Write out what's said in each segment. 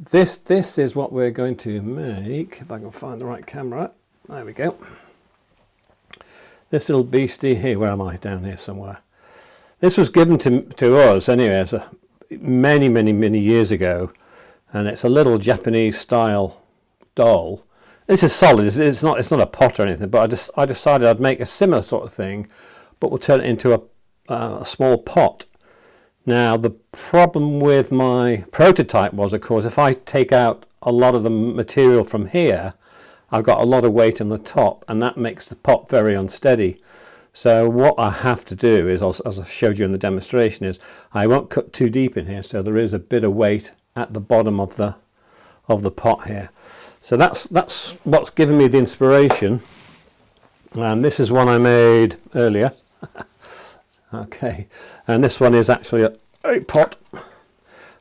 this is what we're going to make, if I can find the right camera. There we go. This little beastie here, where am I? Down here somewhere. This was given to us anyway, as many years ago, and it's a little Japanese style doll. This is solid. It's not a pot or anything, but I decided I'd make a similar sort of thing, but we'll turn it into a small pot. Now the problem with my prototype was, of course, if I take out a lot of the material from here, I've got a lot of weight on the top, and that makes the pot very unsteady. So what I have to do is, as I showed you in the demonstration, is I won't cut too deep in here, so there is a bit of weight at the bottom of the pot here. So that's what's given me the inspiration, and this is one I made earlier. Okay, and this one is actually a pot.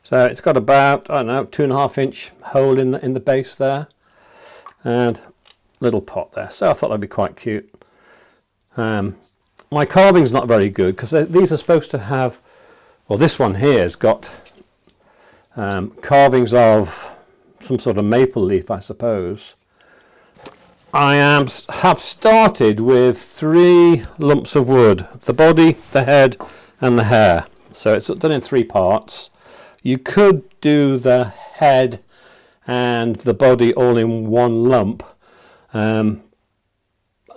So it's got about, I don't know, 2.5 inch hole in the base there, and little pot there. So I thought that'd be quite cute. My carving's not very good because these are supposed to have, well, this one here has got carvings of some sort of maple leaf, I suppose. I have started with 3 lumps of wood: the body, the head and the hair. So it's done in 3 parts. You could do the head and the body all in one lump, and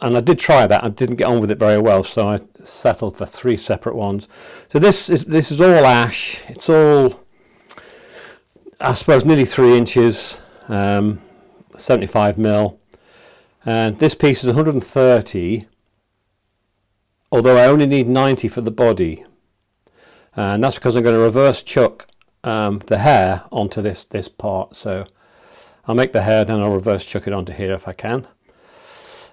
I did try that. I didn't get on with it very well, so I settled for 3 separate ones. So this is all ash. It's all, I suppose, nearly 3 inches, 75 mil. And this piece is 130, although I only need 90 for the body, and that's because I'm going to reverse chuck the hair onto this part. So I'll make the hair, then I'll reverse chuck it onto here if I can.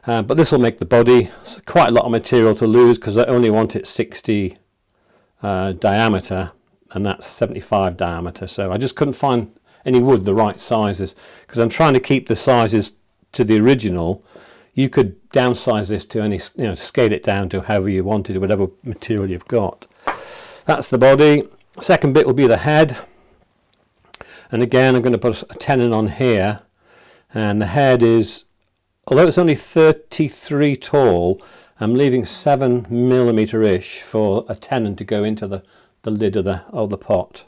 But this will make the body. It's quite a lot of material to lose because I only want it 60 diameter, and that's 75 diameter. So I just couldn't find any wood the right sizes, because I'm trying to keep the sizes to the original. You could downsize this to any, scale it down to however you wanted, whatever material you've got. That's the body. Second bit will be the head, and again I'm going to put a tenon on here, and the head is, although it's only 33 tall, I'm leaving 7mm ish for a tenon to go into the lid of the pot.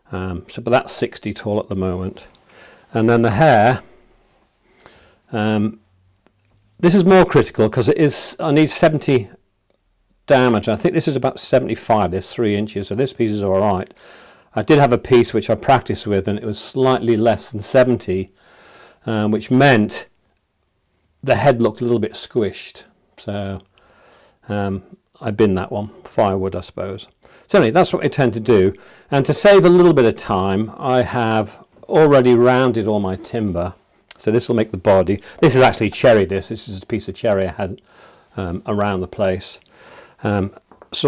But that's 60 tall at the moment. And then the hair, this is more critical because I need 70 diameter. I think this is about 75, this 3 inches, so this piece is all right. I did have a piece which I practiced with, and it was slightly less than 70, which meant the head looked a little bit squished. So I binned that one, firewood I suppose. So anyway, that's what I tend to do. And to save a little bit of time, I have already rounded all my timber. So this will make the body. This is actually cherry. This is a piece of cherry I had around the place. So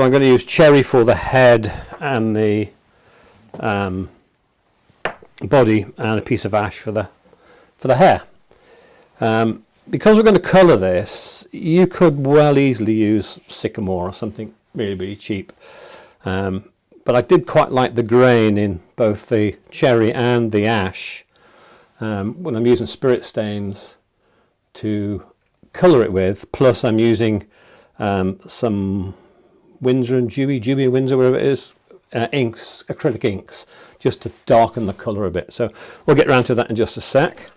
I'm going to use cherry for the head and the body, and a piece of ash for the hair. Because we're going to colour this, you could well easily use Sycamore or something really cheap. But I did quite like the grain in both the cherry and the ash when I'm using spirit stains to colour it with. Plus I'm using some Winsor and Dewey Winsor, whatever it is, inks, acrylic inks, just to darken the colour a bit. So we'll get around to that in just a sec.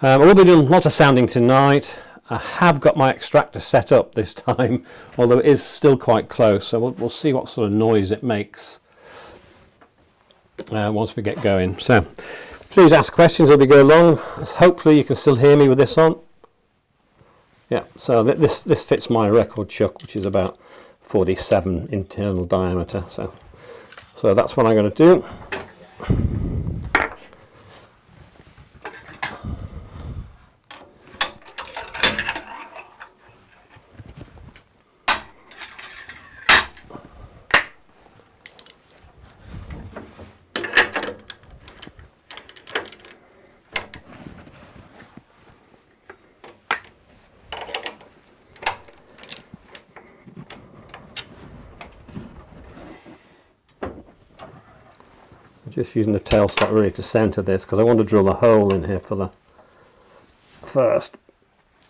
I will be doing lots of sanding tonight. I have got my extractor set up this time, although it is still quite close, so we'll see what sort of noise it makes once we get going. So please ask questions as we go along. Hopefully you can still hear me with this on. Yeah, so this fits my record chuck, which is about 47 internal diameter. So that's what I'm going to do. Just using the tailstock really to centre this, because I want to drill a hole in here for the first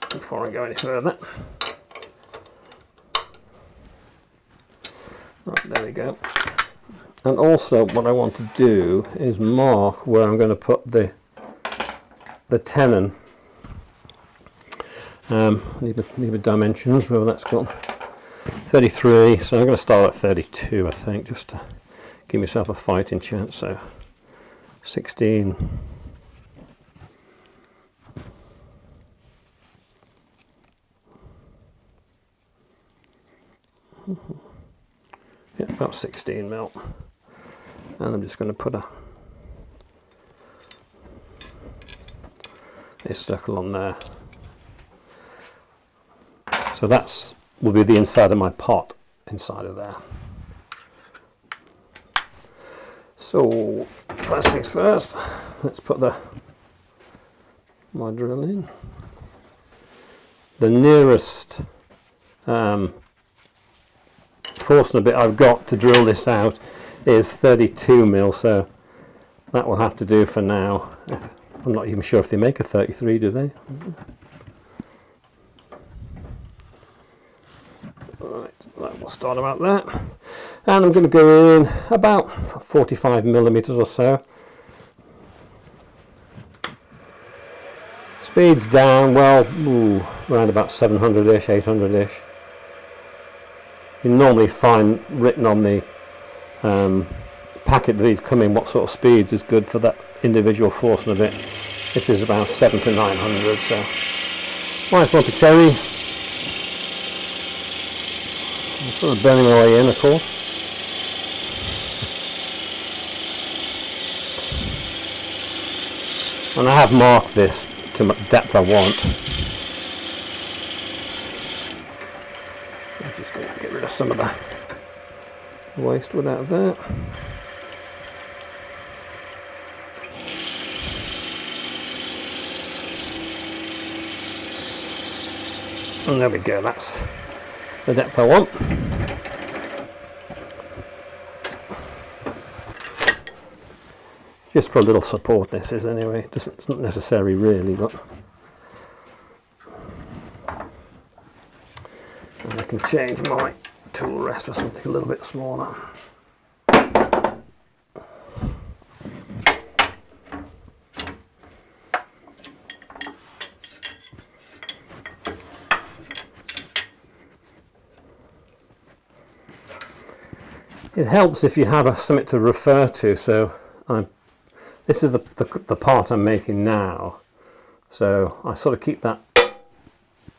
before I go any further. Right, there we go. And also what I want to do is mark where I'm going to put the tenon. Need the dimensions, whether that's got 33, so I'm going to start at 32, I think, just to give myself a fighting chance. So 16. Yeah, about 16 mil. And I'm just going to put a circle on there. So that's will be the inside of my pot, inside of there. So first things first, let's put my drill in. The nearest Forstner bit I've got to drill this out is 32 mil, so that will have to do for now. I'm not even sure if they make a 33, do they? Right, we'll start about that, and I'm going to go in about 45 millimeters or so. Speed's down, well, around about 700-ish, 800-ish. You normally find written on the packet that these come in what sort of speeds is good for that individual Forstner bit. This is about 700 to 900, so nice one to cherry. I'm sort of burning my way in, of course. And I have marked this to the depth I want. I'm just going to get rid of some of the waste wood out of there. And there we go, that's the depth I want. Just for a little support this is anyway, it's not necessary really, but and I can change my tool rest for something a little bit smaller. It helps if you have something to refer to, so this is the part I'm making now, so I sort of keep that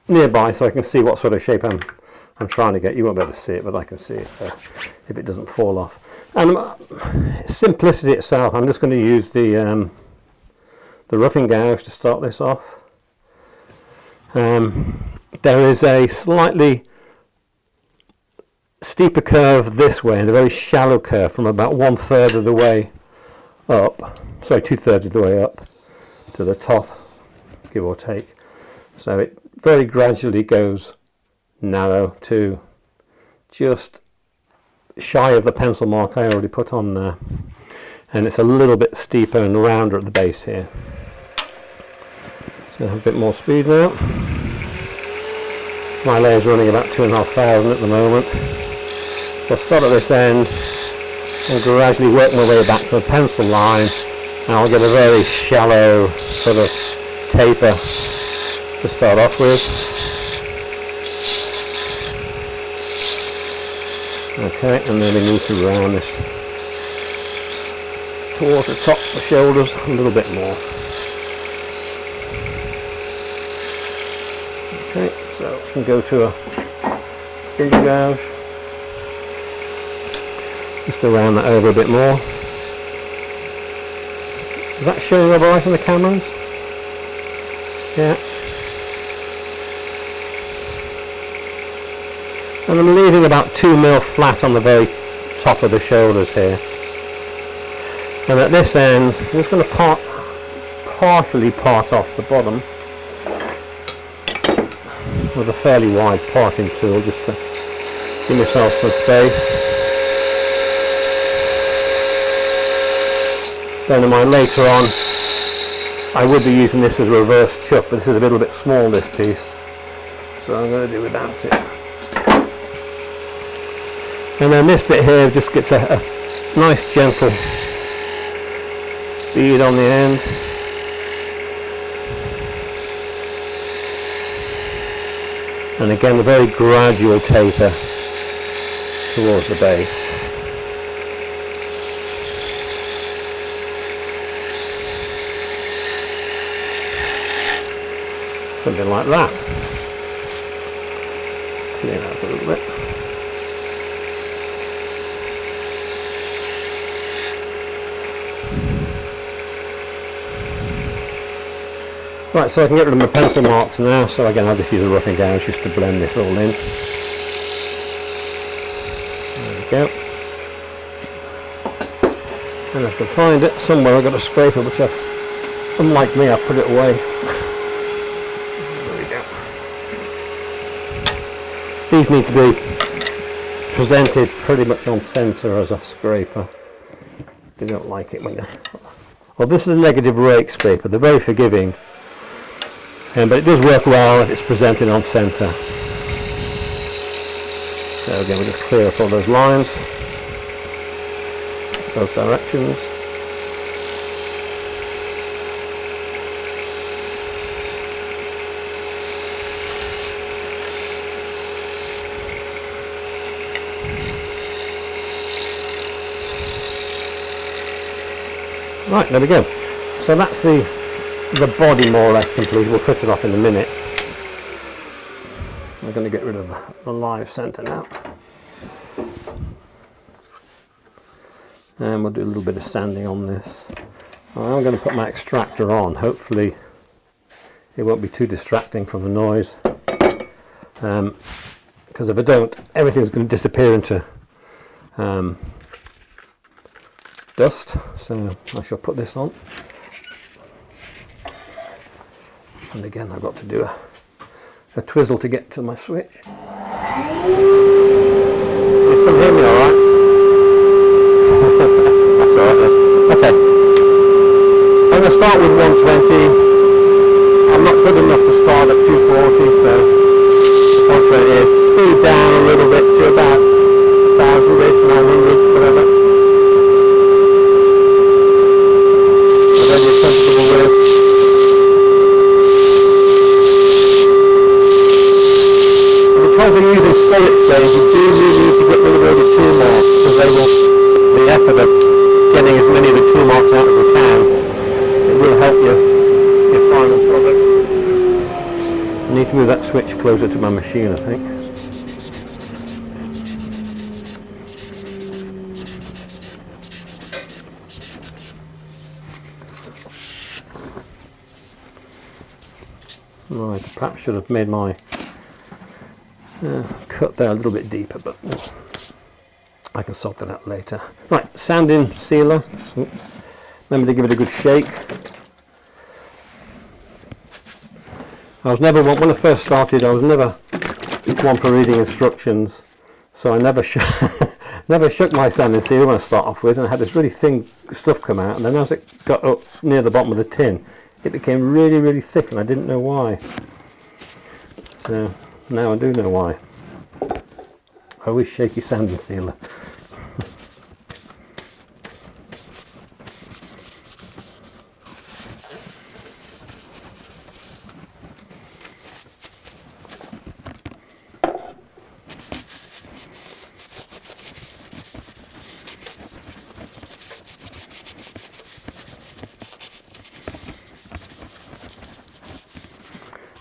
nearby so I can see what sort of shape I'm trying to get. You won't be able to see it, but I can see it if it doesn't fall off. And simplicity itself, I'm just going to use the roughing gouge to start this off. There is a slightly steeper curve this way and a very shallow curve from about 1/3 of the way up, sorry, 2/3 of the way up to the top, give or take. So it very gradually goes narrow to just shy of the pencil mark I already put on there, and it's a little bit steeper and rounder at the base here. So I have a bit more speed now. My layer's running about 2,500 at the moment. I'll start at this end and gradually work my way back to the pencil line, and I'll get a very shallow sort of taper to start off with. Okay, and then we need to round this towards the top of the shoulders a little bit more. Okay, so we can go to a spindle gouge. Just to round that over a bit more. Is that showing all right on the cameras? Yeah. And I'm leaving about 2 mil flat on the very top of the shoulders here. And at this end, I'm just going to partially part off the bottom with a fairly wide parting tool, just to give myself some space. Bear in mind later on I would be using this as a reverse chuck, but this is a little bit small, this piece, so I'm going to do without it. And then this bit here just gets a nice gentle bead on the end. And again a very gradual taper towards the base. Something like that. Clean out a little bit. Right, so I can get rid of my pencil marks now, so again I'll just use a roughing gouge just to blend this all in. There we go. And if I can find it somewhere, I've got a scraper, which I've, unlike me, I've put it away. There we go. These need to be presented pretty much on centre as a scraper. They don't like it when you... Well, this is a negative rake scraper. They're very forgiving. But it does work well if it's presented on centre. So again, we'll just clear up all those lines, those directions. Right, there we go. So that's the body more or less complete. We'll cut it off in a minute. We're going to get rid of the live centre now. And we'll do a little bit of sanding on this. I'm going to put my extractor on. Hopefully it won't be too distracting from the noise. Because if I don't, everything's going to disappear into dust. So I shall put this on. And again, I've got to do a twizzle to get to my switch. You still hear me all right? That's all right then. Okay. I'm going to start with 120. I'm not good enough to start at 240, so 120 is. Speed down a little bit to about 1,000, 900, whatever. Whatever you're comfortable with. Because we're using spirit stains, you do really need to get rid of all the tool marks, because they will, the effort of getting as many of the tool marks out as we can, it will help your final product. I need to move that switch closer to my machine, I think. Right, perhaps should have made my cut there a little bit deeper, but I can sort that out later. Right, sanding sealer. Remember to give it a good shake. I was never one, when I first started, I was never one for reading instructions, so I never never shook my sanding sealer when I start off with, and I had this really thin stuff come out, and then as it got up near the bottom of the tin, it became really, really thick, and I didn't know why. So now I do know why. I always shake your sanding sealer.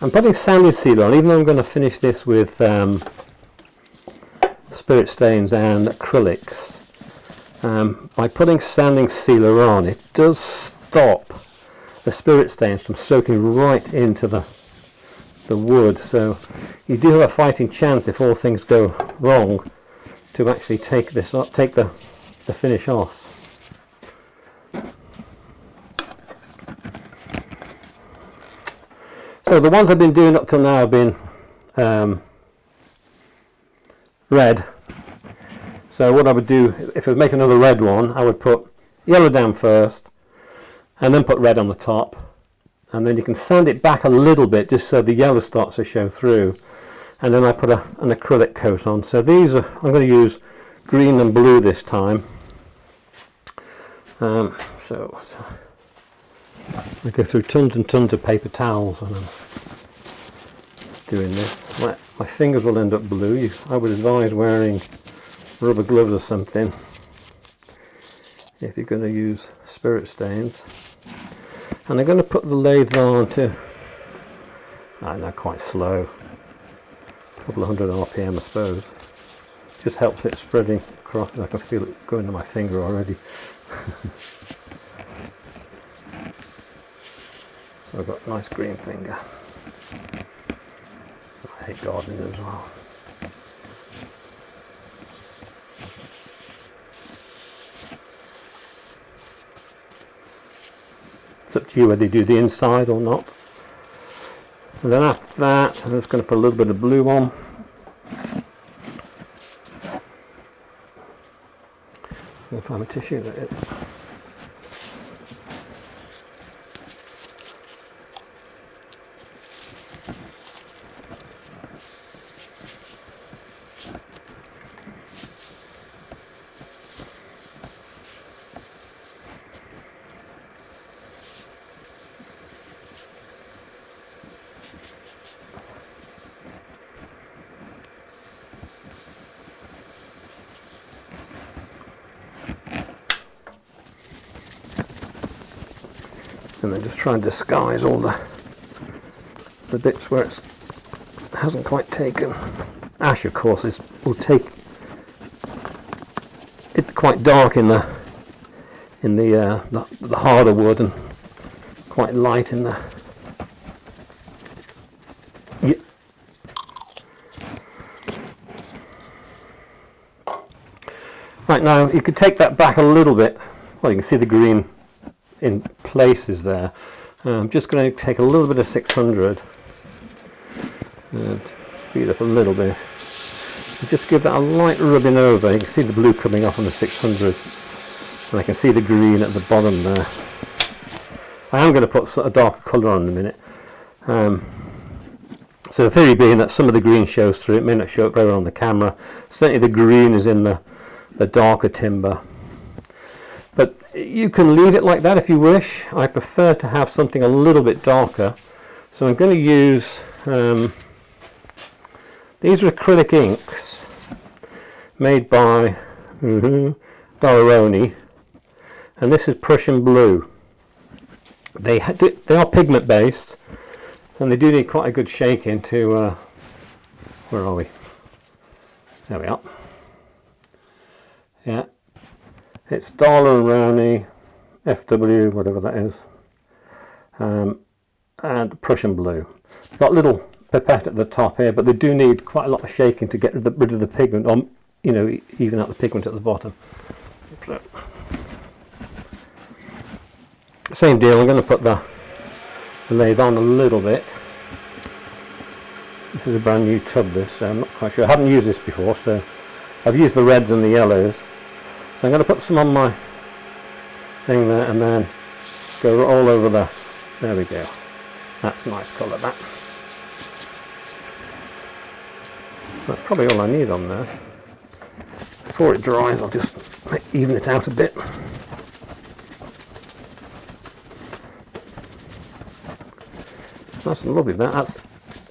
I'm putting sanding sealer on, even though I'm going to finish this with spirit stains and acrylics. By putting sanding sealer on, it does stop the spirit stains from soaking right into the wood, so you do have a fighting chance, if all things go wrong, to actually take this up, take the finish off. So the ones I've been doing up till now have been red. So what I would do, if I was making another red one, I would put yellow down first, and then put red on the top, and then you can sand it back a little bit just so the yellow starts to show through, and then I put an acrylic coat on. So these are, I'm going to use green and blue this time. So I go through tons and tons of paper towels when I'm doing this. My fingers will end up blue. I would advise wearing rubber gloves or something if you're going to use spirit stains. And I'm going to put the lathe on to, I know, quite slow, a couple of hundred RPM I suppose. Just helps it spreading across. I can feel it going to my finger already. So I've got a nice green finger. I hate gardening as well. It's up to you whether you do the inside or not. And then after that, I'm just going to put a little bit of blue on. I'll find a tissue that is. And then just try and disguise all the bits where it hasn't quite taken. Ash, of course, will take. It's quite dark in the harder wood and quite light in the. Yeah. Right, now you could take that back a little bit. Well, you can see the green in places there. I'm just going to take a little bit of 600 and speed up a little bit and just give that a light rubbing over. You can see the blue coming off on the 600 and I can see the green at the bottom there. I am going to put a darker colour on in a minute. So the theory being that some of the green shows through. It may not show up very well on the camera. Certainly the green is in the darker timber. But you can leave it like that if you wish. I prefer to have something a little bit darker. So I'm going to use, these are acrylic inks made by Baroni, and this is Prussian blue. They are pigment based, and they do need quite a good shaking to, where are we? There we are. Yeah. It's Darla and Rowney, FW, whatever that is, and Prussian blue. Got a little pipette at the top here, but they do need quite a lot of shaking to get rid of the pigment, or even out the pigment at the bottom. So, same deal. I'm going to put the lathe on a little bit. This is a brand new tub. So I'm not quite sure. I haven't used this before, so I've used the reds and the yellows. So I'm going to put some on my thing there and then go all over there we go. That's a nice colour, that. That's probably all I need on there. Before it dries, I'll just even it out a bit. That's lovely, that. That's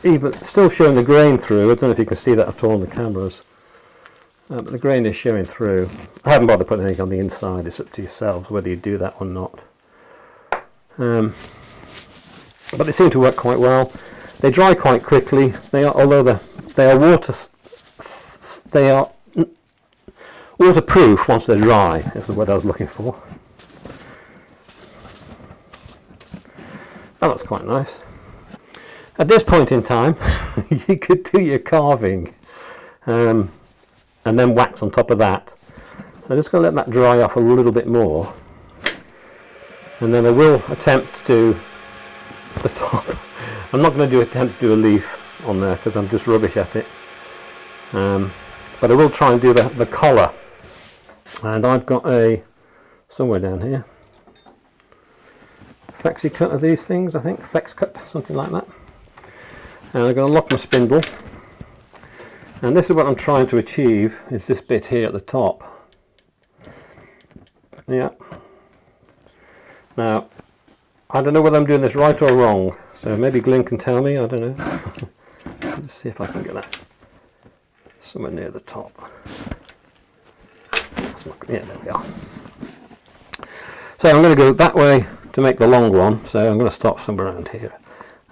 even still showing the grain through. I don't know if you can see that at all on the cameras. But the grain is showing through. I haven't bothered putting anything on the inside. It's up to yourselves whether you do that or not. But they seem to work quite well. They dry quite quickly. Although they are waterproof once they're dry. Is the word I was looking for. That looks quite nice. At this point in time, you could do your carving. And then wax on top of that. So I'm just going to let that dry off a little bit more, and then I will attempt to do the top. I'm not going to attempt to do a leaf on there because I'm just rubbish at it, but I will try and do the collar, and I've got somewhere down here flexi cut of these things, I think, flex cut, something like that. And I'm going to lock my spindle, and this is what I'm trying to achieve, is this bit here at the top. Yeah. Now, I don't know whether I'm doing this right or wrong, so maybe Glyn can tell me, I don't know. Let's see if I can get that somewhere near the top. Yeah, there we are. So I'm going to go that way to make the long one, so I'm going to stop somewhere around here,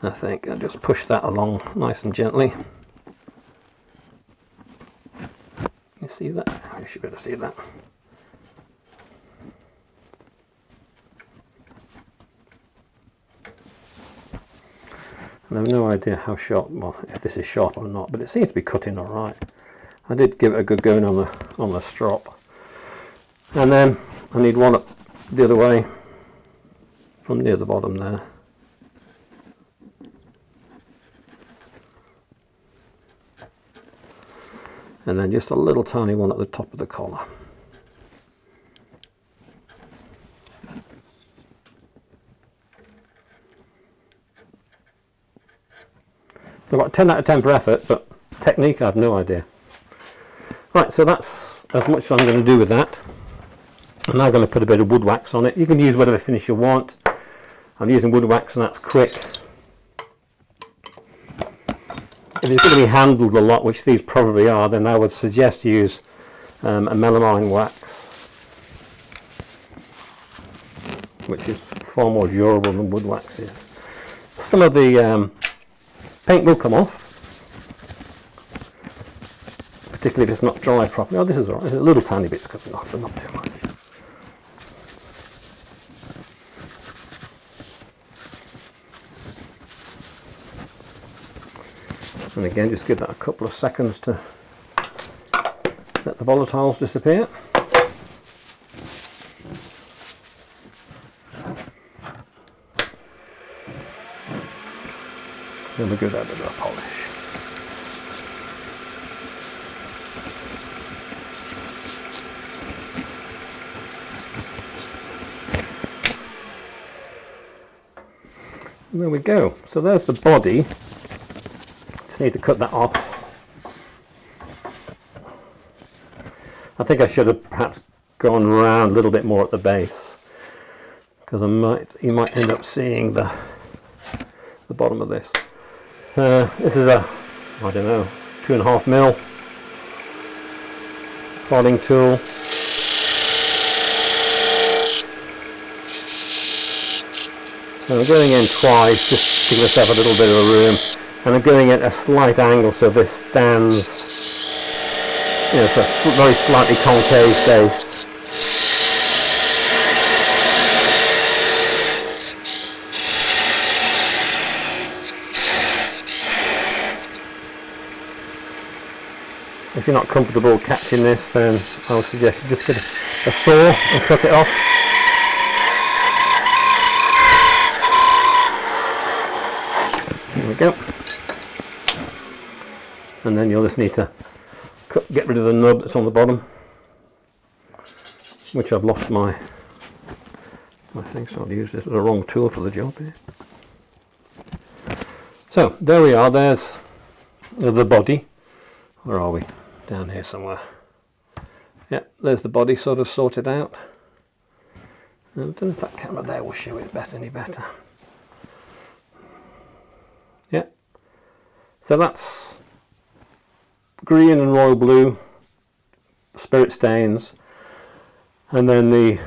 I think, and just push that along nice and gently. You see that? You should be able to see that. I have no idea how sharp, well, if this is sharp or not, but it seems to be cutting all right. I did give it a good going on the strop. And then I need one up the other way from near the bottom there. And then just a little tiny one at the top of the collar. I've got 10 out of 10 for effort, but technique I have no idea. Right, so that's as much as I'm going to do with that. I'm now going to put a bit of wood wax on it. You can use whatever finish you want. I'm using wood wax, and that's quick. If it's going to be handled a lot, which these probably are, then I would suggest you use a melamine wax, which is far more durable than wood wax is. Some of the paint will come off, particularly if it's not dry properly. Oh, this is alright. There's a little tiny bits coming off, but not too much. And again, just give that a couple of seconds to let the volatiles disappear. Then we give that a bit of a polish. And there we go. So there's the body. Just need to cut that off. I think I should have perhaps gone round a little bit more at the base, because you might end up seeing the bottom of this. This is a, I don't know, 2.5mm plodding tool. So I'm going in twice, just to give myself a little bit of room, and I'm going at a slight angle so this stands, you know, it's a very slightly concave base. If you're not comfortable catching this, then I would suggest you just get a saw and cut it off. There we go. And then you'll just need to get rid of the nub that's on the bottom, which I've lost my thing, so I'll use this as a wrong tool for the job here. So there we are, there's the body. Where are we? Down here somewhere. Yeah, there's the body sort of sorted out. I don't know if that camera there will show it better, any better. Yeah. So that's green and royal blue, spirit stains, and then the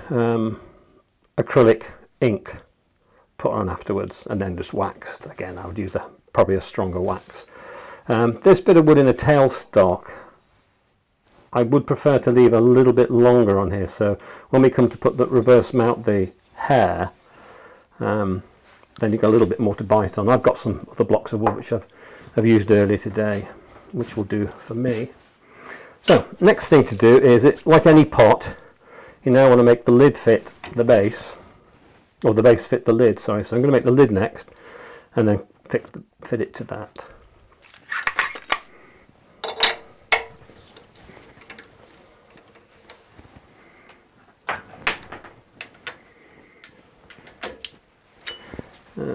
acrylic ink put on afterwards, and then just waxed. Again, I would use probably a stronger wax. This bit of wood in the tailstock, I would prefer to leave a little bit longer on here, so when we come to reverse mount the hair, then you've got a little bit more to bite on. I've got some other blocks of wood which I've used earlier today, which will do for me. So next thing to do is, like any pot, you now want to make the lid fit the base, or the base fit the lid, sorry. So I'm going to make the lid next, and then fit it to that.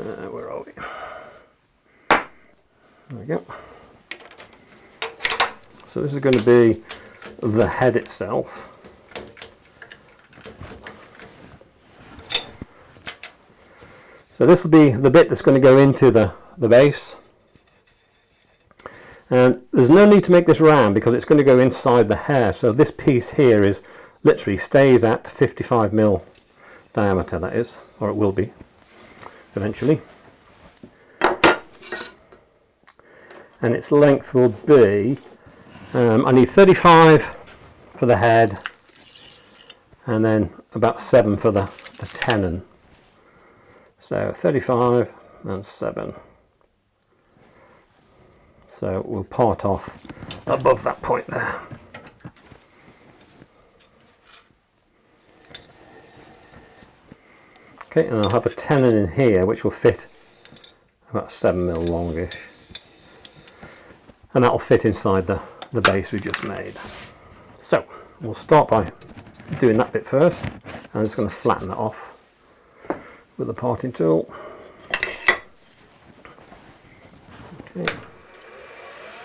Where are we? There we go. So this is going to be the head itself. So this will be the bit that's going to go into the base. And there's no need to make this round because it's going to go inside the hair. So this piece here is literally stays at 55mm diameter, that is, or it will be eventually. And its length will be, I need 35 for the head and then about 7 for the tenon. So 35 and 7. So we'll part off above that point there. Okay, and I'll have a tenon in here which will fit about 7mm longish. And that will fit inside the base we just made. So we'll start by doing that bit first. I'm just going to flatten that off with the parting tool. Okay.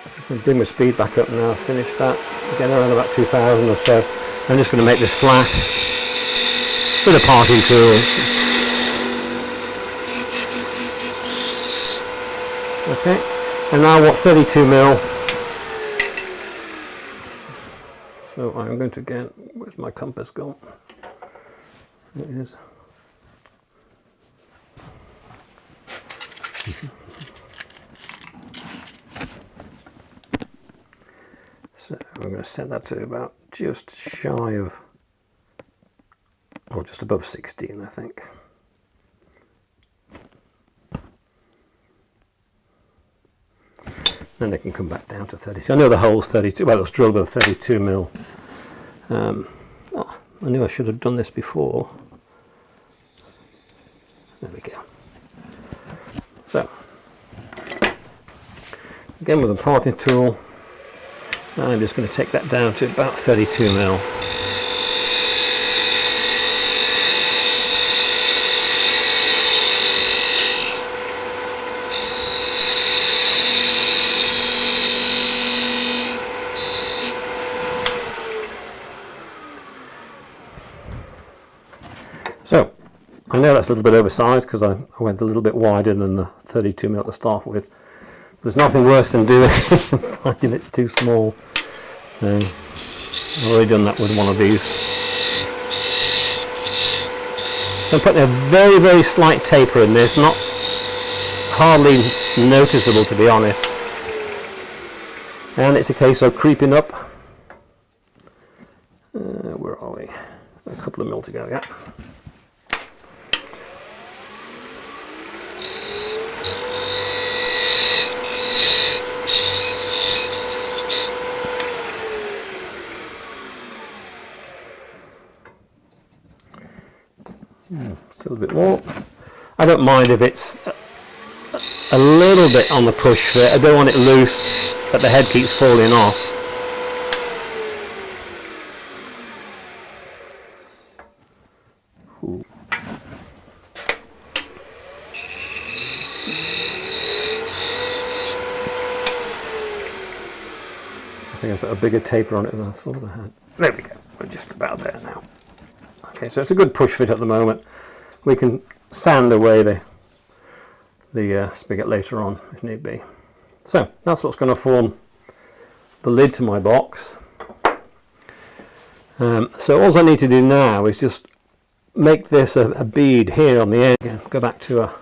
I can bring my speed back up now. Finish that again around about 2000 or so. I'm just going to make this flat with a parting tool. Okay. And now I want 32mm. So I'm going to again, where's my compass gone? There it is. So I'm going to set that to about just shy of, or just above 16, I think. Then they can come back down to 32. I know the hole's 32, well it was drilled with a 32mm. Oh, I knew I should have done this before. There we go. So, again with a parting tool, I'm just going to take that down to about 32mm. So, I know that's a little bit oversized because I went a little bit wider than the 32mm to start with. There's nothing worse than doing finding it's too small. So, I've already done that with one of these. So I'm putting a very, very slight taper in this, not hardly noticeable to be honest. And it's a case of creeping up. Where are we? A couple of mil to go, yeah. Still a bit more. I don't mind if it's a little bit on the push fit. I don't want it loose, but the head keeps falling off. Ooh. I think I put a bigger taper on it than I thought I had. There we go. We're just about there now. Okay, so it's a good push fit at the moment. We can sand away the spigot later on if need be. So that's what's going to form the lid to my box. So all I need to do now is just make this a bead here on the end. Go back to a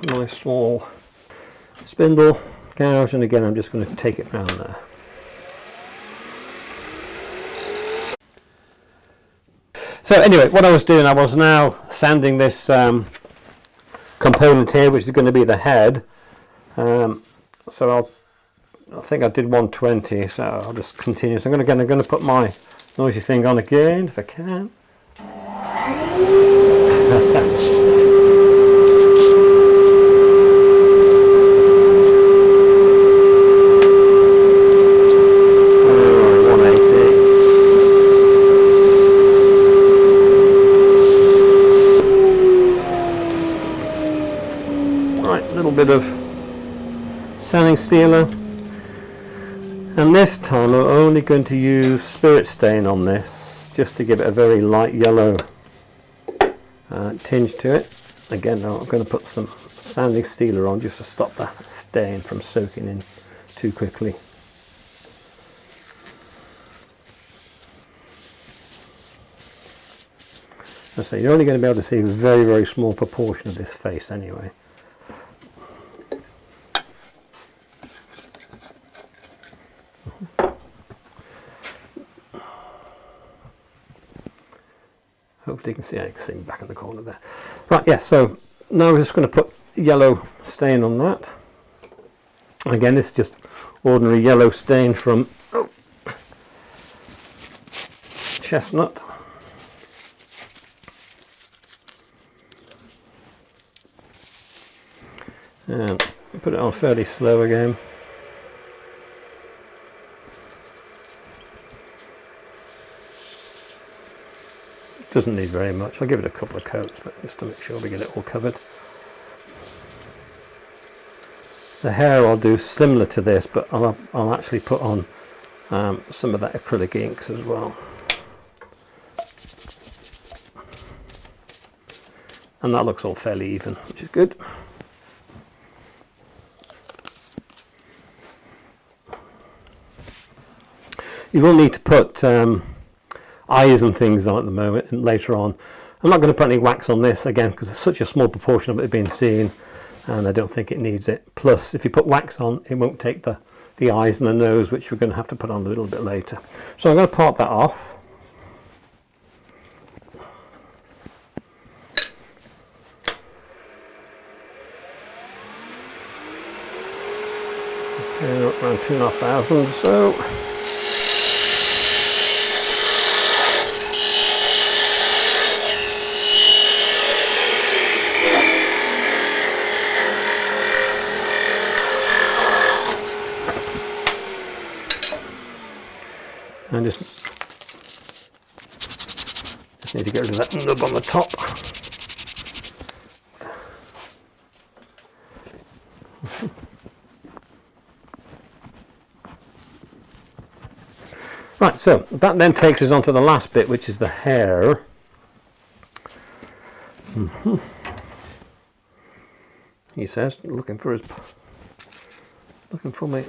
nice small spindle gouge, and again I'm just going to take it round there. So anyway, what I was doing, I was now sanding this component here, which is going to be the head. So I think I did 120, so I'll just continue. So I'm going to put my noisy thing on again, if I can. Right, a little bit of sanding sealer, and this time I'm only going to use spirit stain on this just to give it a very light yellow tinge to it. Again, now I'm going to put some sanding sealer on just to stop that stain from soaking in too quickly. So you're only going to be able to see a very, very small proportion of this face anyway. Hopefully you can see, I can see back in the corner there. Right, yes, so now we're just going to put yellow stain on that. Again, this is just ordinary yellow stain from chestnut. And put it on fairly slow again. Doesn't need very much. I'll give it a couple of coats, but just to make sure we get it all covered. The hair I'll do similar to this, but I'll actually put on some of that acrylic inks as well. And that looks all fairly even, which is good. You will need to put eyes and things on at the moment and later on. I'm not going to put any wax on this again because it's such a small proportion of it being seen, and I don't think it needs it. Plus, if you put wax on, it won't take the eyes and the nose, which we're going to have to put on a little bit later. So I'm going to part that off. Okay, around 2,500 or so. And just need to get rid of that nub on the top. Right, so that then takes us on to the last bit, which is the hair. He says, looking for my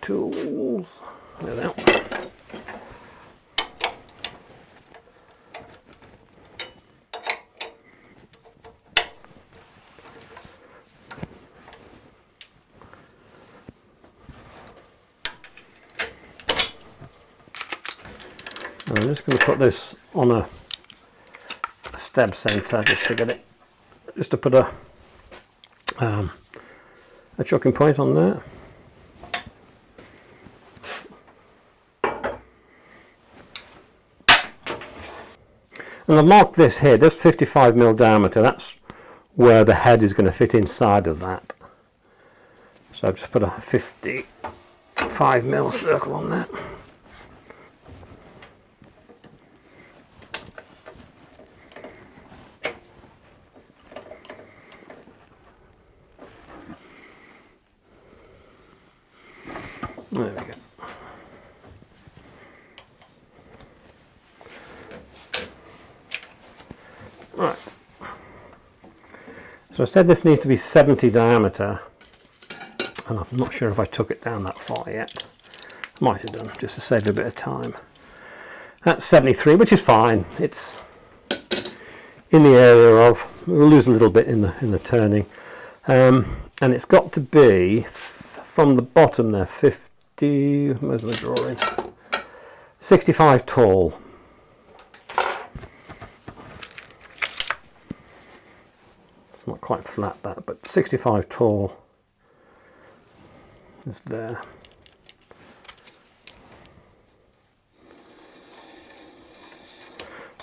tools. There they are. I'm just going to put this on a stab center just to get it, just to put a choking point on there. And I've marked this here, this 55mm diameter, that's where the head is going to fit inside of that. So I've just put a 55mm circle on there. There we go. Right. So I said this needs to be 70 diameter, and I'm not sure if I took it down that far yet. Might have done, just to save a bit of time. That's 73, which is fine. It's in the area of, we'll lose a little bit in the turning, and it's got to be from the bottom there 50. Where's my drawing? 65 tall. It's not quite flat that, but 65 tall is there.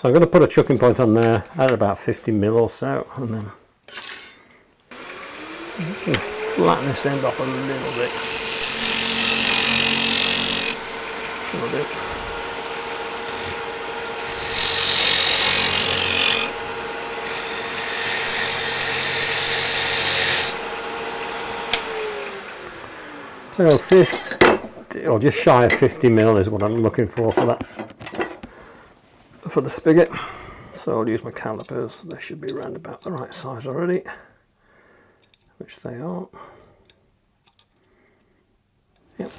So I'm going to put a chucking point on there at about 50mm or so, and then I'm just going to flatten this end up a little bit. So 50, or just shy of 50mm is what I'm looking for that, for the spigot. So I'll use my calipers. They should be around about the right size already, which they are. Yep.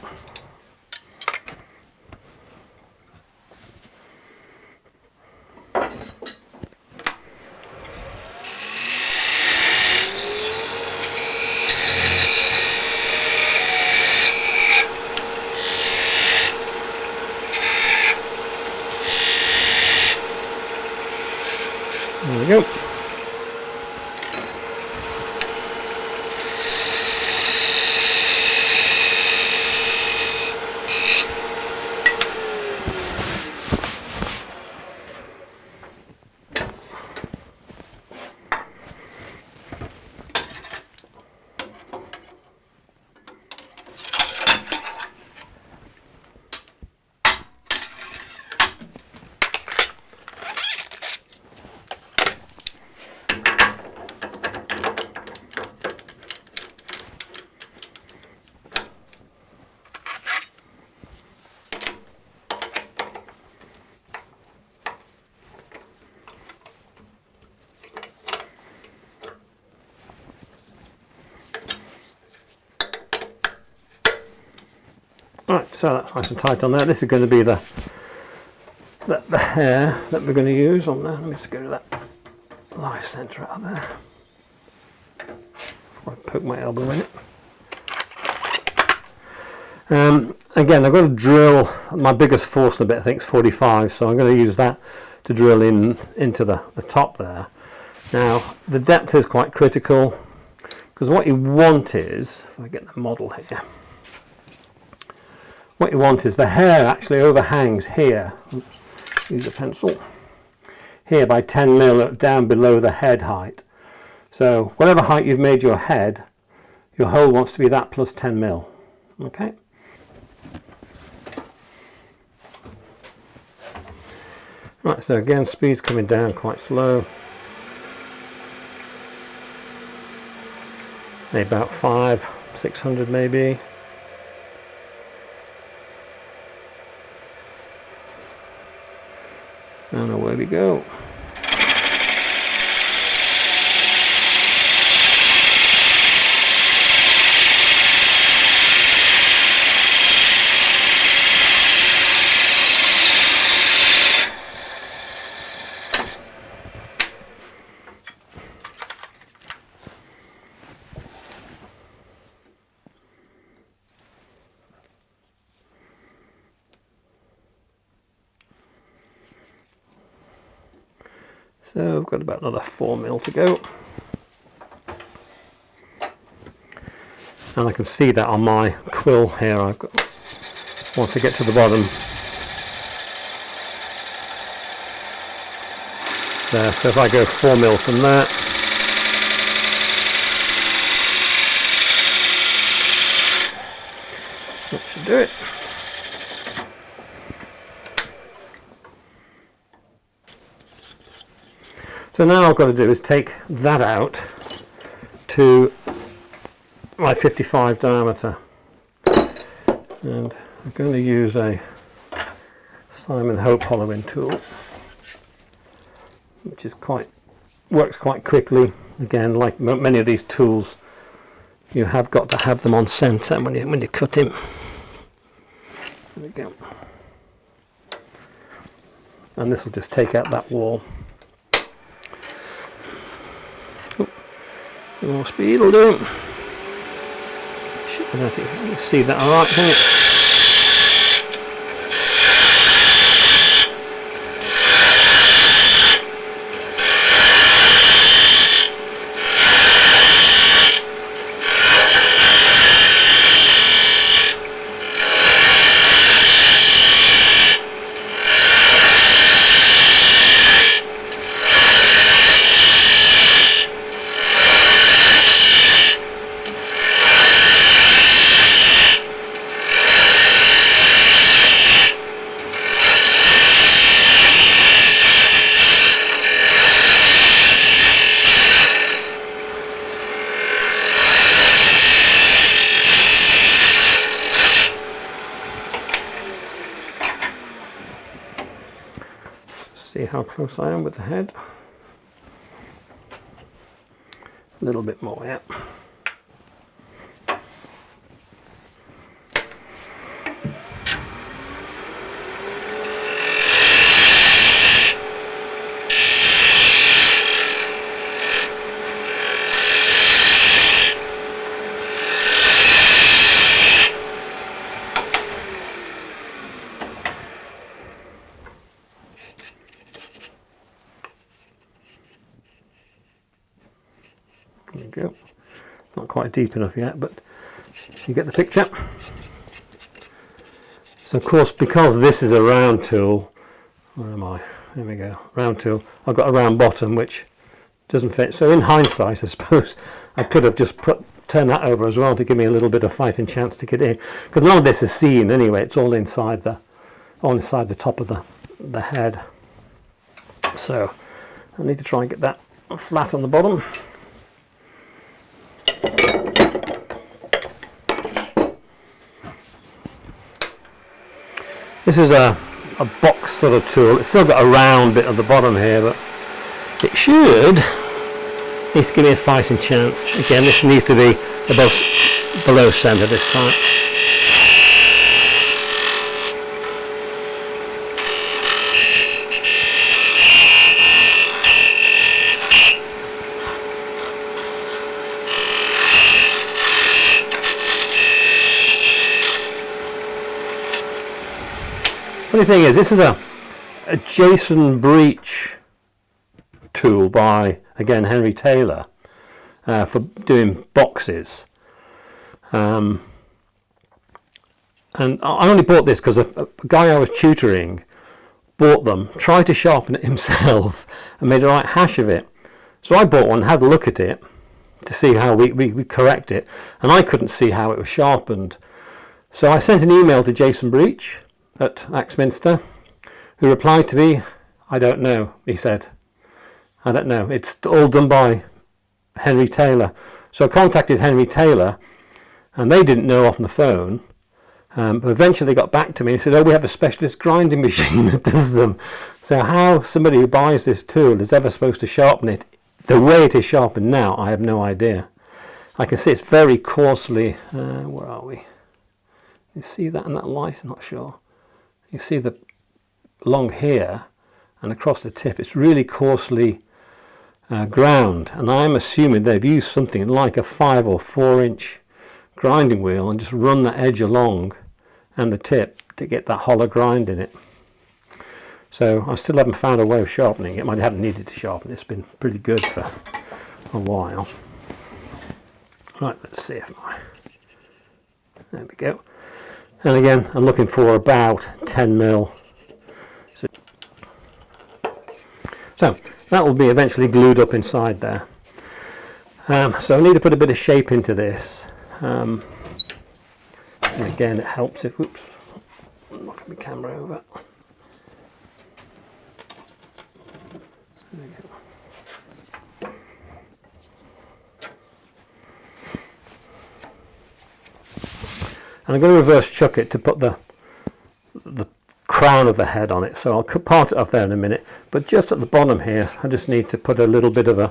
There we go. Right, so that's nice and tight on there. This is going to be the hair that we're going to use on there. Let me just go to that live centre out there before I poke my elbow in it. Again, I've got to drill. My biggest Forstner bit, I think, is 45, so I'm going to use that to drill into the top there. Now, the depth is quite critical, because what you want is, if I get the model here, what you want is the hair actually overhangs here. Use a pencil. Here by 10mm down below the head height. So whatever height you've made your head, your hole wants to be that plus 10mm. Okay. Right, so again, speed's coming down quite slow. Maybe about 500-600 maybe. And away we go. So I've got about another 4mm to go. And I can see that on my quill here. I've got, once I get to the bottom there, so if I go 4mm from that, that should do it. So now I've got to do is take that out to my 55 diameter, and I'm going to use a Simon Hope hollowing tool, which is works quite quickly. Again, like many of these tools, you have got to have them on centre when you cut him. There we go. And this will just take out that wall. More speed will do. I don't think you can see that alright, can you? how close I am with the head. A little bit more, yeah. There we go. Not quite deep enough yet, but you get the picture. So of course, because this is a round tool, where am I? There we go, round tool. I've got a round bottom which doesn't fit. So in hindsight, I suppose I could have just turned that over as well to give me a little bit of fighting chance to get in. Because none of this is seen anyway. It's all inside the top of the head. So I need to try and get that flat on the bottom. This is a box sort of tool. It's still got a round bit at the bottom here, but it should at least give me a fighting chance. Again, this needs to be below centre this time. Funny thing is, this is a Jason Breach tool by, again, Henry Taylor for doing boxes. And I only bought this because a guy I was tutoring bought them, tried to sharpen it himself and made a right hash of it. So I bought one, had a look at it to see how we correct it, and I couldn't see how it was sharpened. So I sent an email to Jason Breach at Axminster, who replied to me, I don't know, he said. I don't know, it's all done by Henry Taylor. So I contacted Henry Taylor, and they didn't know off the phone, but eventually they got back to me and said, oh, we have a specialist grinding machine that does them. So how somebody who buys this tool is ever supposed to sharpen it the way it is sharpened now, I have no idea. I can see it's very coarsely, where are we? You see that in that light? I'm not sure. You see the along here and across the tip, it's really coarsely ground, and I'm assuming they've used something like a 5 or 4 inch grinding wheel and just run the edge along and the tip to get that hollow grind in it. So I still haven't found a way of sharpening it. I haven't needed to sharpen it. It's been pretty good for a while. Right, let's see if there we go. And again, I'm looking for about 10 mil. So that will be eventually glued up inside there. So I need to put a bit of shape into this. And again, it helps if, oops, I'm knocking my camera over. There we go. And I'm going to reverse chuck it to put the crown of the head on it, so I'll part it off there in a minute, but just at the bottom here I just need to put a little bit of a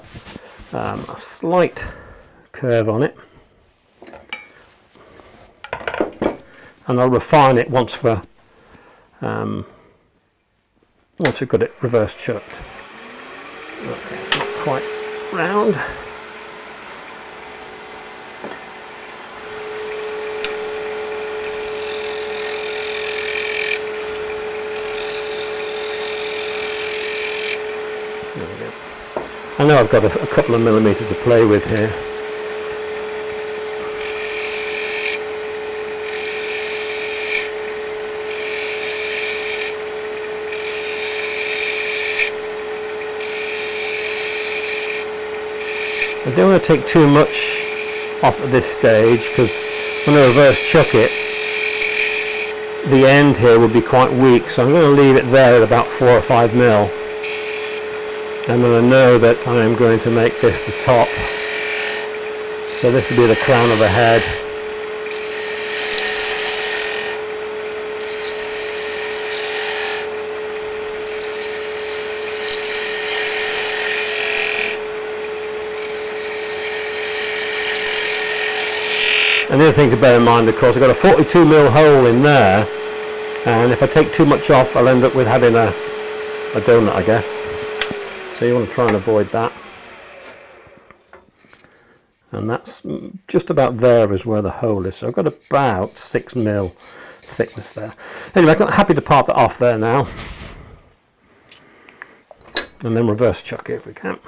slight curve on it, and I'll refine it once we've got it reverse chucked. Okay, not quite round. I know I've got a couple of millimetres to play with here. I don't want to take too much off at this stage, because when I reverse chuck it, the end here will be quite weak, so I'm going to leave it there at about 4 or 5 mil. And then I know that I am going to make this the top. So this will be the crown of the head. And the other thing to bear in mind, of course, I've got a 42mm hole in there, and if I take too much off, I'll end up with having a donut, I guess. So you want to try and avoid that. And that's just about there is where the hole is. So I've got about 6mm thickness there. Anyway, I'm happy to part that off there now. And then reverse chuck it if we can.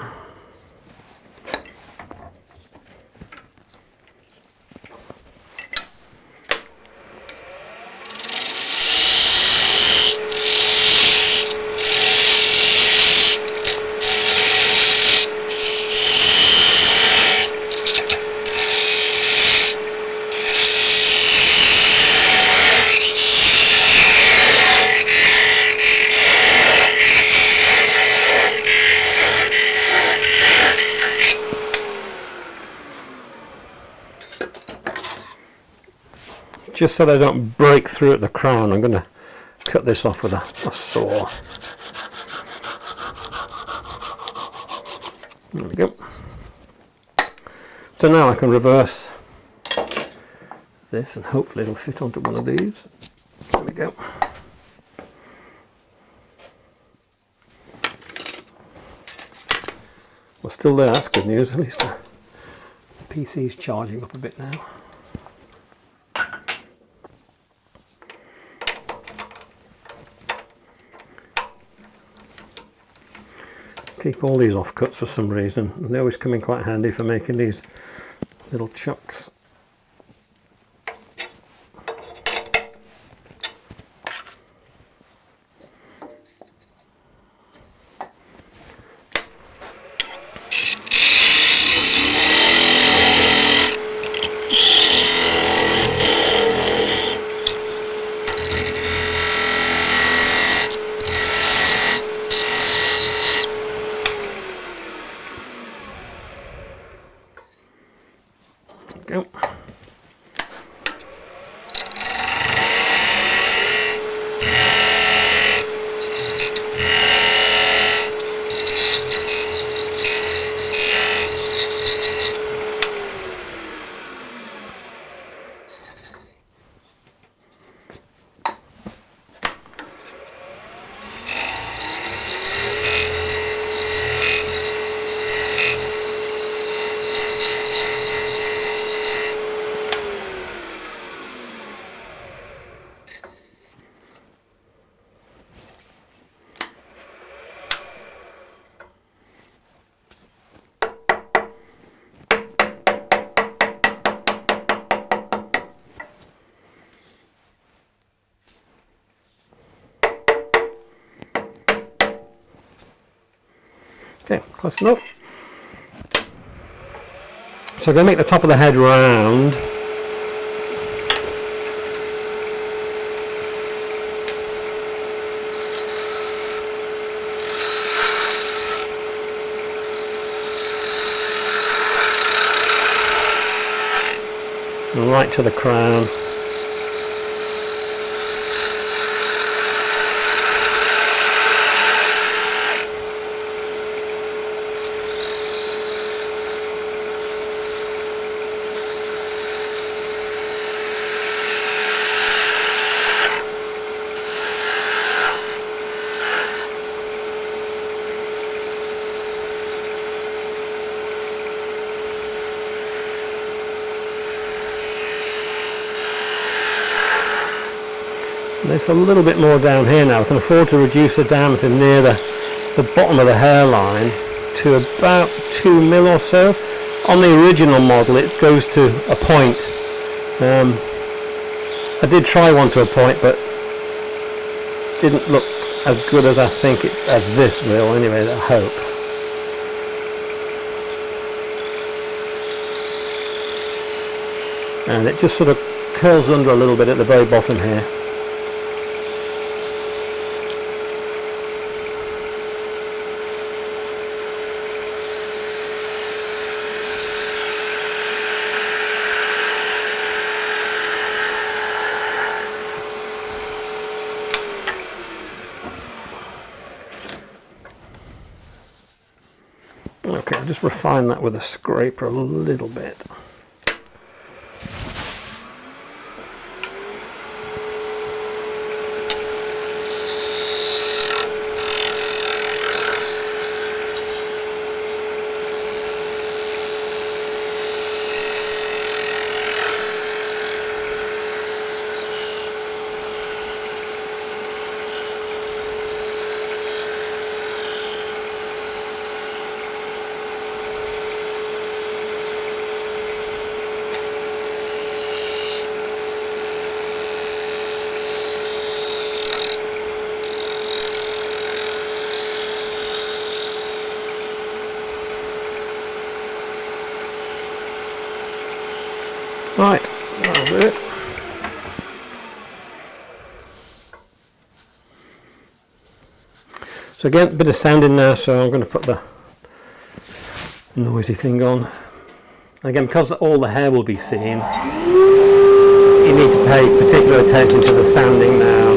Just so they don't break through at the crown, I'm going to cut this off with a saw. There we go. So now I can reverse this and hopefully it'll fit onto one of these. There we go. Well, still there, that's good news. At least the PC's charging up a bit now. Keep all these offcuts for some reason, and they always come in quite handy for making these little chucks. Go. Okay, close enough. So I'm going to make the top of the head round. And right to the crown. There's a little bit more down here now. I can afford to reduce the diameter near the bottom of the hairline to about 2mm or so. On the original model it goes to a point. I did try one to a point, but didn't look as good as I think as this will, anyway, I hope. And it just sort of curls under a little bit at the very bottom here. Okay, I'll just refine that with a scraper a little bit. Right, that'll do it. So again, a bit of sanding now, so I'm going to put the noisy thing on. Again, because all the hair will be seen, you need to pay particular attention to the sanding now.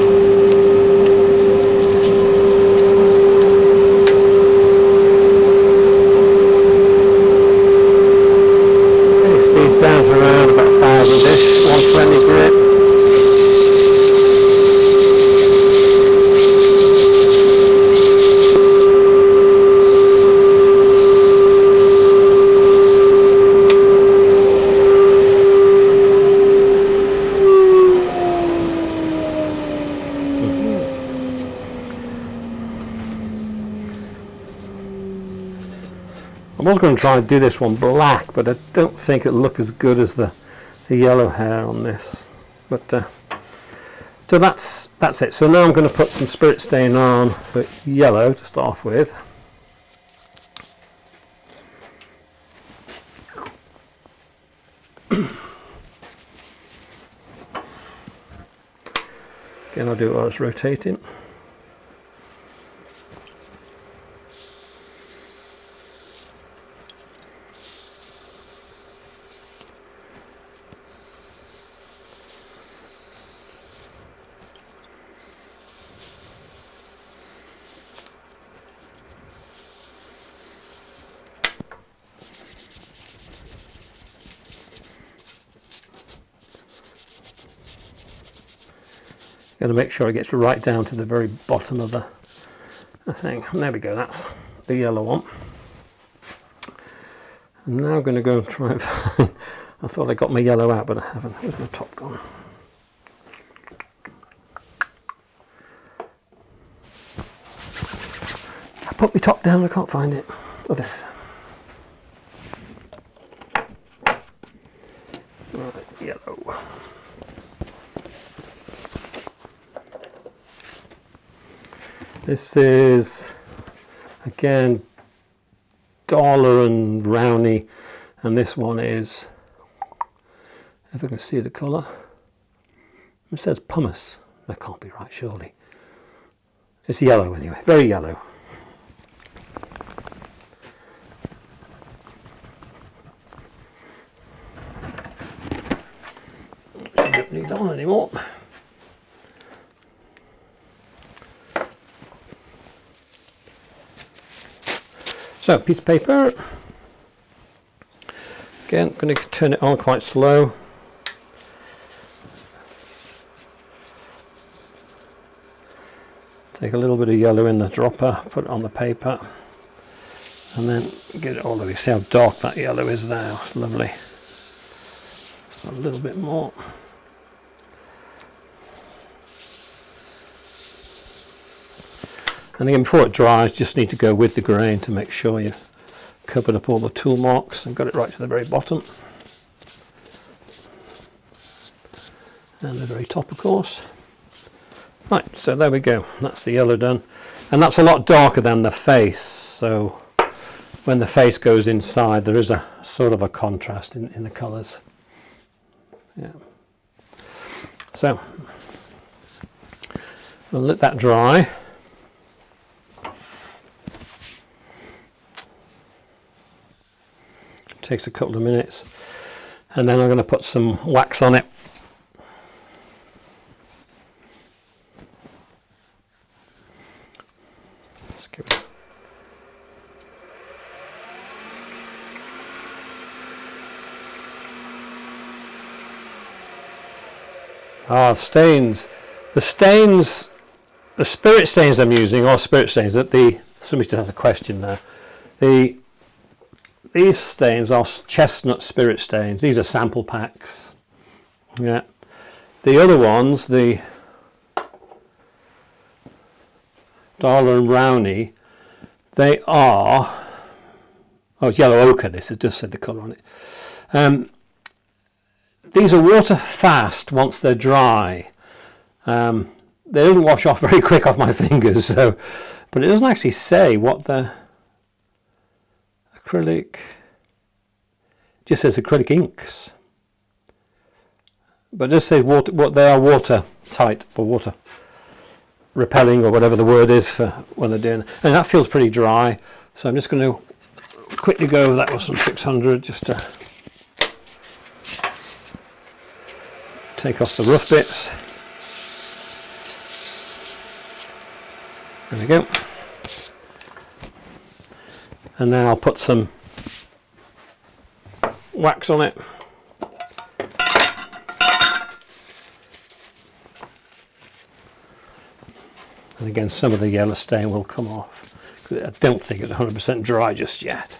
Okay, speeds down to around about 1000-ish, 120 grip. I was going to try and do this one black, but I don't think it'll look as good as the yellow hair on this. But so that's it. So now I'm going to put some spirit stain on for yellow to start off with. Again, I'll do it while it's rotating. Got to make sure it gets right down to the very bottom of the thing. And there we go, that's the yellow one. I'm now going to go and try and find, I thought I got my yellow out, but I haven't. Where's my top gone? I put my top down, I can't find it. Oh, there. Right, yellow. This is, again, Dollar and Rowney, and this one is, if I can see the colour, it says pumice. That can't be right, surely. It's yellow anyway, very yellow. I don't need that one anymore. So, piece of paper. Again, I'm going to turn it on quite slow. Take a little bit of yellow in the dropper, put it on the paper, and then get it all the way. See how dark that yellow is now. It's lovely. Just a little bit more. And again, before it dries, just need to go with the grain to make sure you've covered up all the tool marks and got it right to the very bottom. And the very top, of course. Right, so there we go. That's the yellow done. And that's a lot darker than the face. So when the face goes inside, there is a sort of a contrast in the colours. Yeah. So we'll let that dry. Takes a couple of minutes, and then I'm going to put some wax on it. Stains. The stains, the spirit stains I'm using, or spirit stains, that somebody just has a question there. These stains are chestnut spirit stains. These are sample packs. Yeah. The other ones, the Dollar and Rowney, they are, oh, it's yellow ochre, this, it just said the colour on it. These are water fast once they're dry. They don't wash off very quick off my fingers, so, but it doesn't actually say what the acrylic, just says acrylic inks. but just say water, what they are watertight or water repelling or whatever the word is for when they're doing. And that feels pretty dry, so I'm just going to quickly go over that with some 600 just to take off the rough bits. There we go. And then I'll put some wax on it. And again, some of the yellow stain will come off. I don't think it's 100% dry just yet.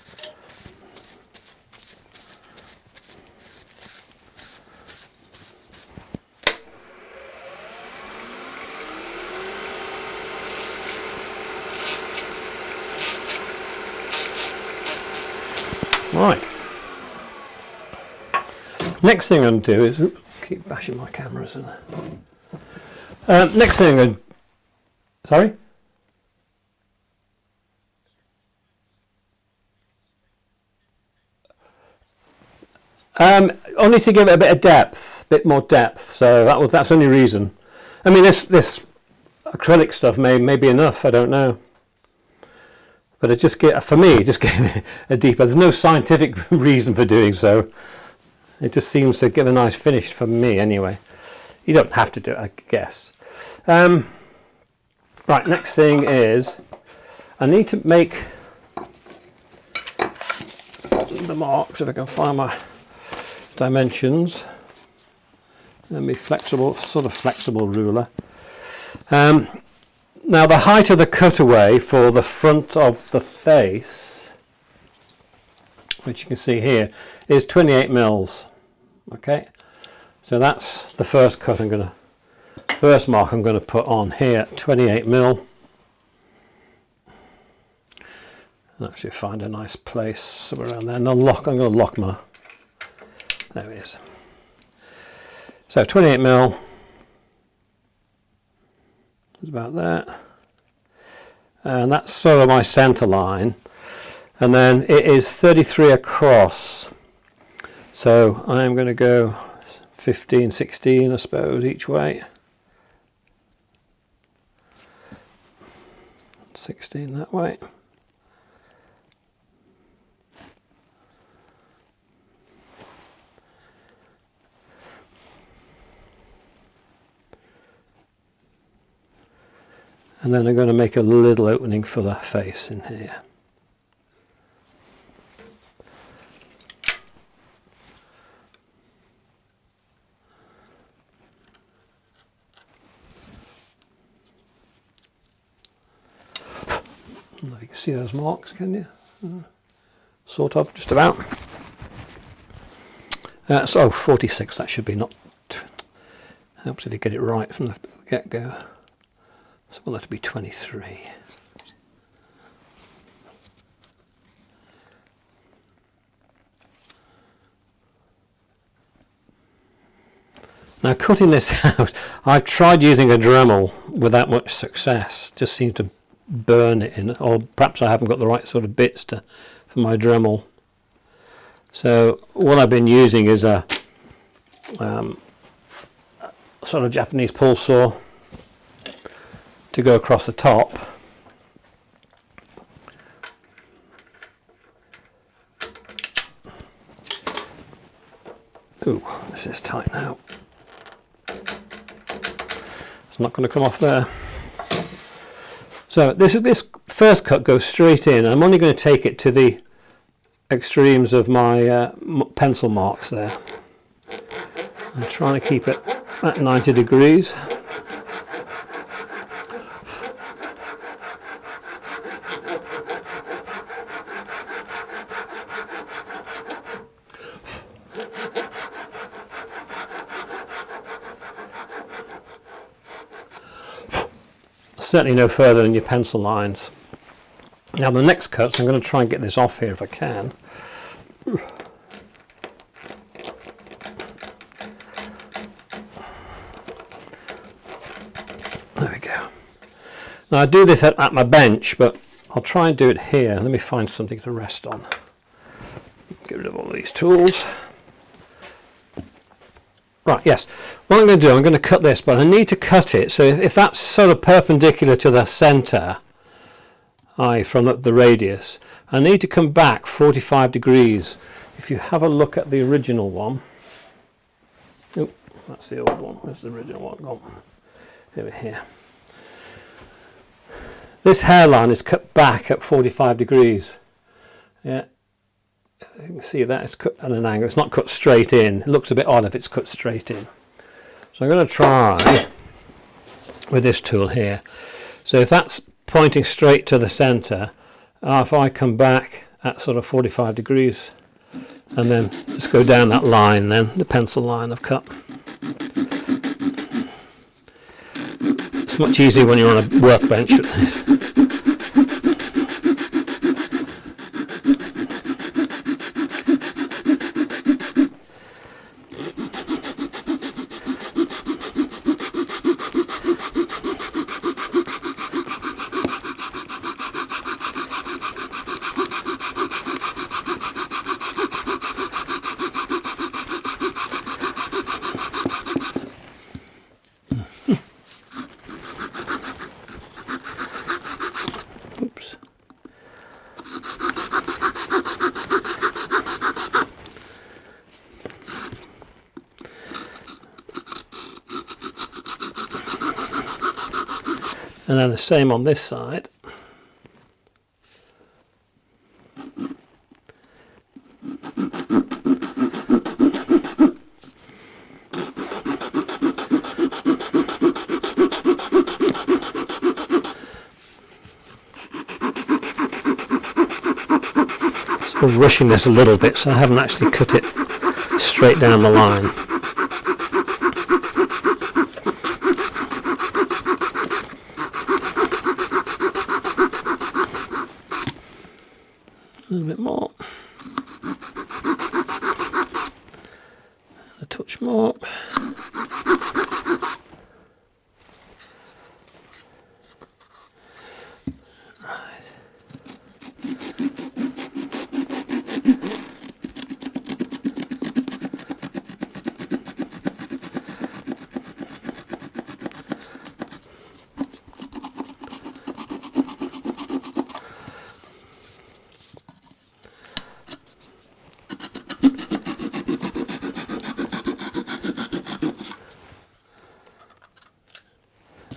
Right. Next thing I'm going to do is, oops, keep bashing my cameras in there. Next thing I'm going to, sorry? Only to give it a bit of depth, a bit more depth. So that's the only reason. I mean, this acrylic stuff may be enough. I don't know. But it just for me, it just gave it a deeper. There's no scientific reason for doing so. It just seems to give a nice finish for me, anyway. You don't have to do it, I guess. Right. Next thing is, I need to make the marks if I can find my dimensions. And be flexible, sort of flexible ruler. Now the height of the cutaway for the front of the face, which you can see here, is 28 mils. Okay, so that's the first cut first mark I'm going to put on here, 28 mil. I'll actually find a nice place somewhere around there, and I'm going to lock my, there it is. So 28 mil. It's about that, and that's sort of my center line, and then it is 33 across, so I'm going to go 15, 16 I suppose each way, 16 that way. And then I'm going to make a little opening for the face in here. I don't know if you can see those marks, can you? Sort of, just about. So 46, that should be, not helps if you get it right from the get-go. So we'll have to be 23. Now cutting this out, I've tried using a Dremel without much success. Just seems to burn it in, or perhaps I haven't got the right sort of bits for my Dremel. So what I've been using is a sort of Japanese pull saw to go across the top. Ooh, this is tight now. It's not going to come off there. So this first cut goes straight in. I'm only going to take it to the extremes of my pencil marks there. I'm trying to keep it at 90 degrees. Certainly no further than your pencil lines. Now the next cuts, I'm going to try and get this off here if I can. There we go. Now I do this at my bench, but I'll try and do it here. Let me find something to rest on. Get rid of all these tools. Right, yes. What I'm going to do, I'm going to cut this, but I need to cut it so if that's sort of perpendicular to the centre, from the radius, I need to come back 45 degrees. If you have a look at the original one, oh, that's the old one. Where's the original one gone? Over here. This hairline is cut back at 45 degrees. Yeah, you can see that it's cut at an angle. It's not cut straight in. It looks a bit odd if it's cut straight in. So I'm going to try with this tool here. So if that's pointing straight to the centre, if I come back at sort of 45 degrees and then just go down that line, then the pencil line I've cut. It's much easier when you're on a workbench. And then the same on this side. Sort of rushing this a little bit, so I haven't actually cut it straight down the line. A little bit more, a touch more. Right.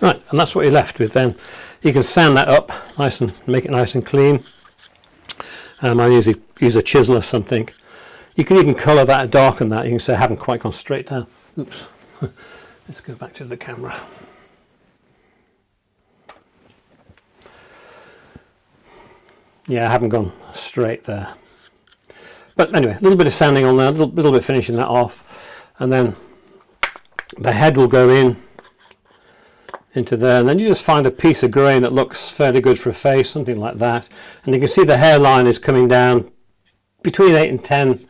Right, and that's what you're left with then. You can sand that up nice and make it nice and clean. I usually use a chisel or something. You can even colour that and darken that. You can say I haven't quite gone straight down. Oops. Let's go back to the camera. Yeah, I haven't gone straight there. But anyway, a little bit of sanding on there, a little bit finishing that off, and then the head will go into there, and then you just find a piece of grain that looks fairly good for a face, something like that, and you can see the hairline is coming down between 8 and 10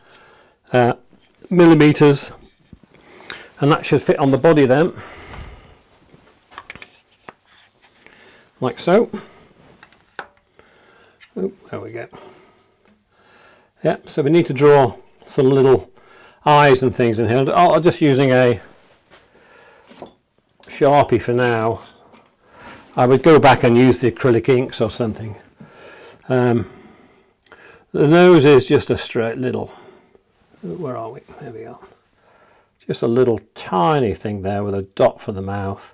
millimeters, and that should fit on the body then, like so. Oh, there we go. Yeah, so we need to draw some little eyes and things in here. I'm just using a Sharpie for now. I would go back and use the acrylic inks or something. The nose is just a straight little, where are we? There we are. Just a little tiny thing there with a dot for the mouth,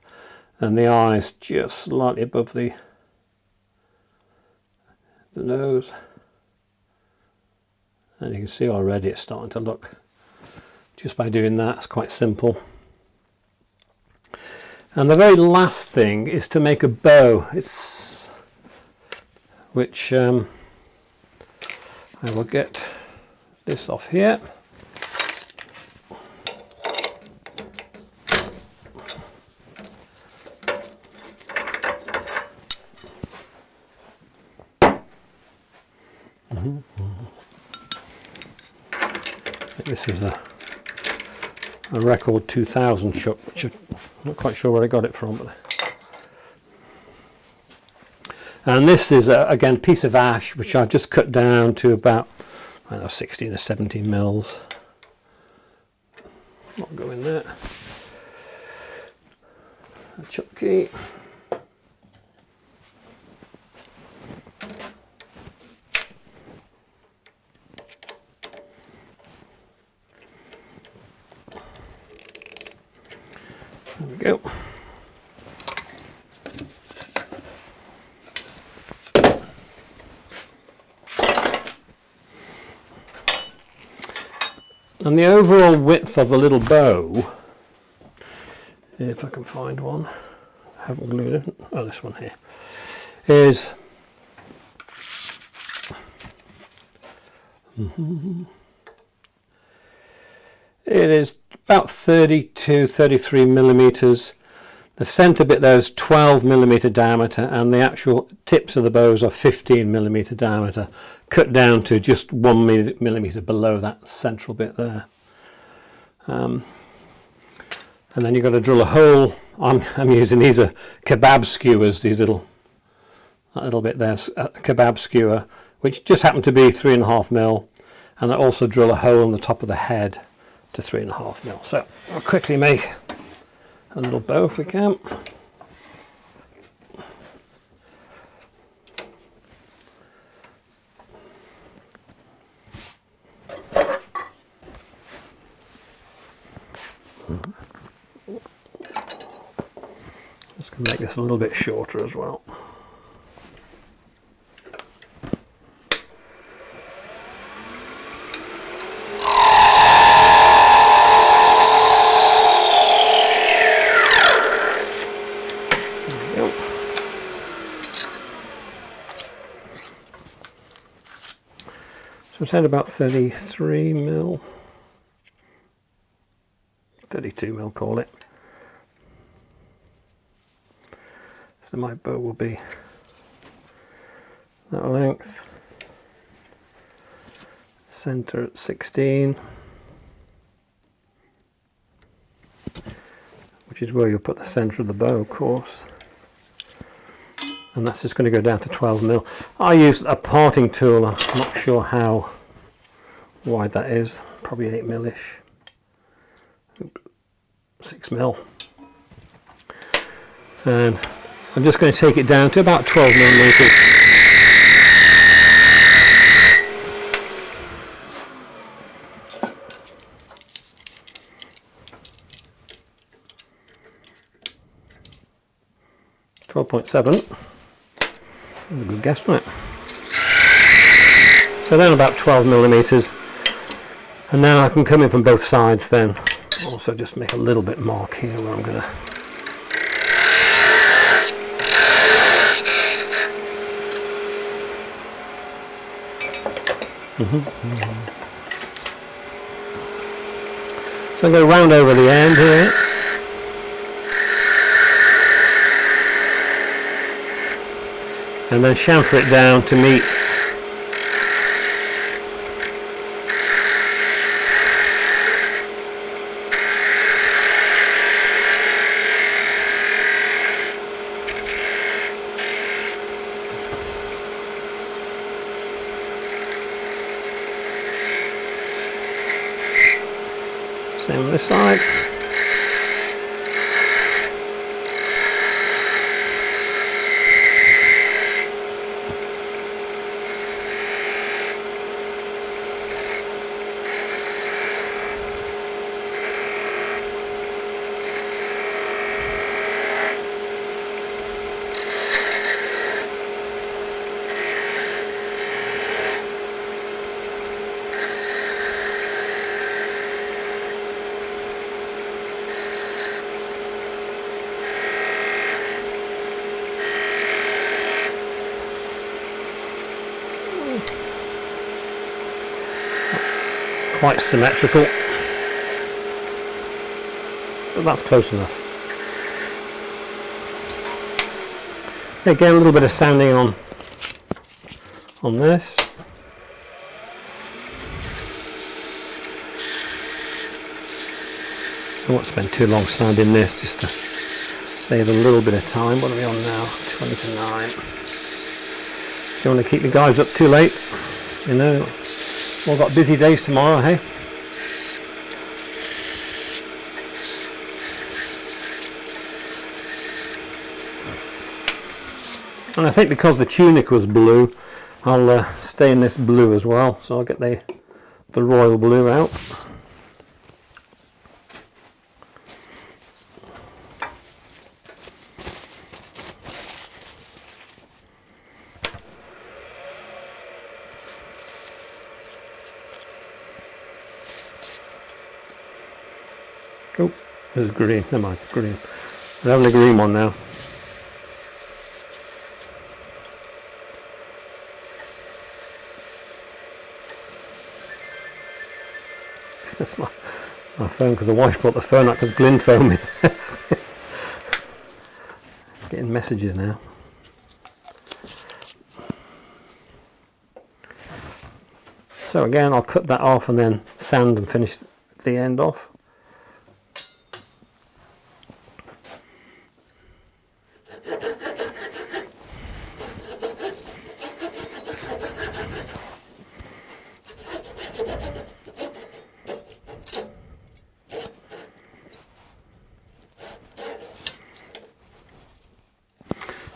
and the eyes just slightly above the nose. And you can see already it's starting to look, just by doing that. It's quite simple. And the very last thing is to make a bow, which I will get this off here. This is a record 2000 chuck, which I'm not quite sure where I got it from. But and this is again piece of ash which I've just cut down to about, I don't know, 16 or 17 mils. Not go in there. A chucky. There we go. And the overall width of the little bow, if I can find one, I haven't glued it, oh this one here, is it is about 33 millimeters. The center bit there is 12 millimeter diameter, and the actual tips of the bows are 15 millimeter diameter, cut down to just 1 millimeter below that central bit there. And then you've got to drill a hole. I'm using these are kebab skewers, these that little bit there's a kebab skewer, which just happened to be 3.5 mil, and I also drill a hole in the top of the head to 3.5 mil. So I'll quickly make a little bow if we can. Just going to make this a little bit shorter as well. So it's at about 33 mil, 32 mil call it. So my bow will be that length, center at 16, which is where you'll put the center of the bow, of course. And that's just going to go down to 12 mil. I use a parting tool. I'm not sure how wide that is. Probably 8 mil-ish. 6 mil. And I'm just going to take it down to about 12 millimeters. .7. That's a good guess, right? So then about 12 millimeters, and now I can come in from both sides. Then also just make a little bit mark here where I'm going to. So I'm going to round over the end here. And then chamfer it down to meet same on this side. Quite symmetrical, but that's close enough. Again, a little bit of sanding on this. I won't spend too long sanding this, just to save a little bit of time. What are we on now? 20 to 9. Don't want to keep the guys up too late, you know. All got busy days tomorrow, hey? And I think because the tunic was blue, I'll stain this blue as well. So I'll get the royal blue out. Oh, this is green. Never mind, green. We're having a green one now. That's my phone, because the wife brought the phone out because Glyn phoned me. Getting messages now. So again, I'll cut that off and then sand and finish the end off.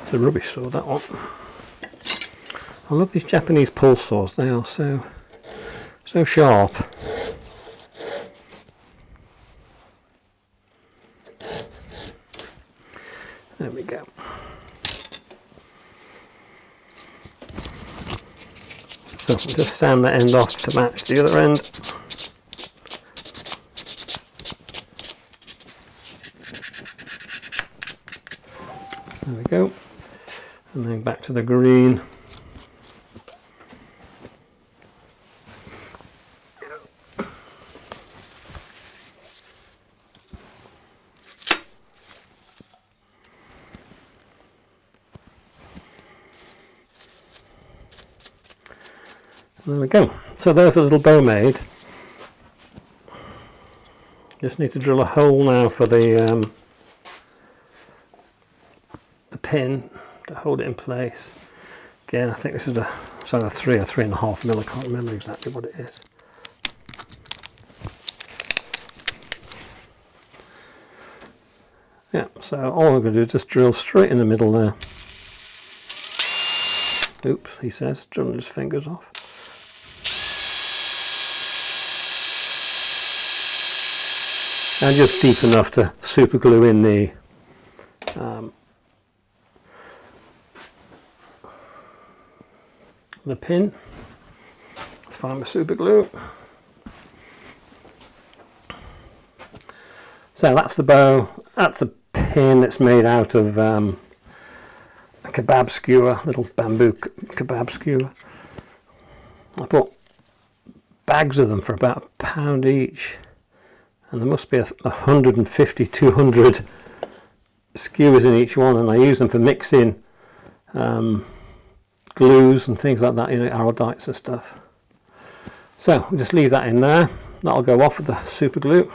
It's a rubbish saw, that one. I love these Japanese pull saws, they are so sharp. There we go. So we'll just sand that end off to match the other end. There we go. And then back to the green. There we go. So there's a little bow made. Just need to drill a hole now for the pin to hold it in place. Again, I think this is a 3 or 3.5 mil. I can't remember exactly what it is. Yeah, so all I'm going to do is just drill straight in the middle there. Oops, he says, drilling his fingers off. And just deep enough to super glue in the pin. Let's find my super glue. So that's the bow. That's a pin that's made out of a kebab skewer, little bamboo kebab skewer. I bought bags of them for about £1 each. And there must be 150, 200 skewers in each one, and I use them for mixing glues and things like that, you know, araldites and stuff. So we'll just leave that in there. That'll go off with the super glue.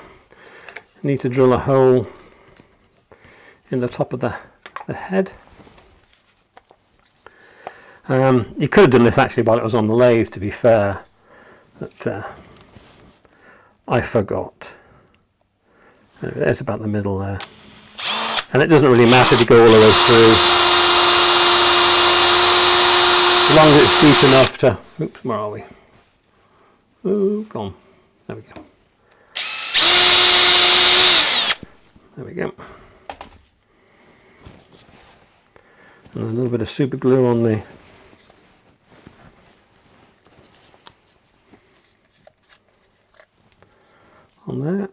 Need to drill a hole in the top of the head. You could have done this actually while it was on the lathe, to be fair, but I forgot. There's about the middle there, and it doesn't really matter to go all the way through, as long as it's deep enough to, oops, where are we? Oh, gone. There we go. There we go. And a little bit of super glue on the there.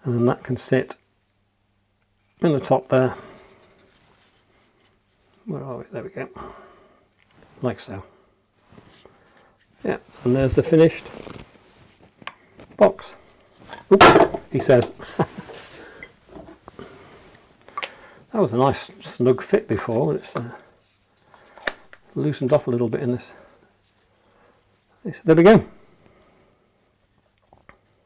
And then that can sit in the top there. Where are we? There we go. Like so. Yeah, and there's the finished box. Oops, he says. That was a nice snug fit before, and it's loosened off a little bit in this. There we go.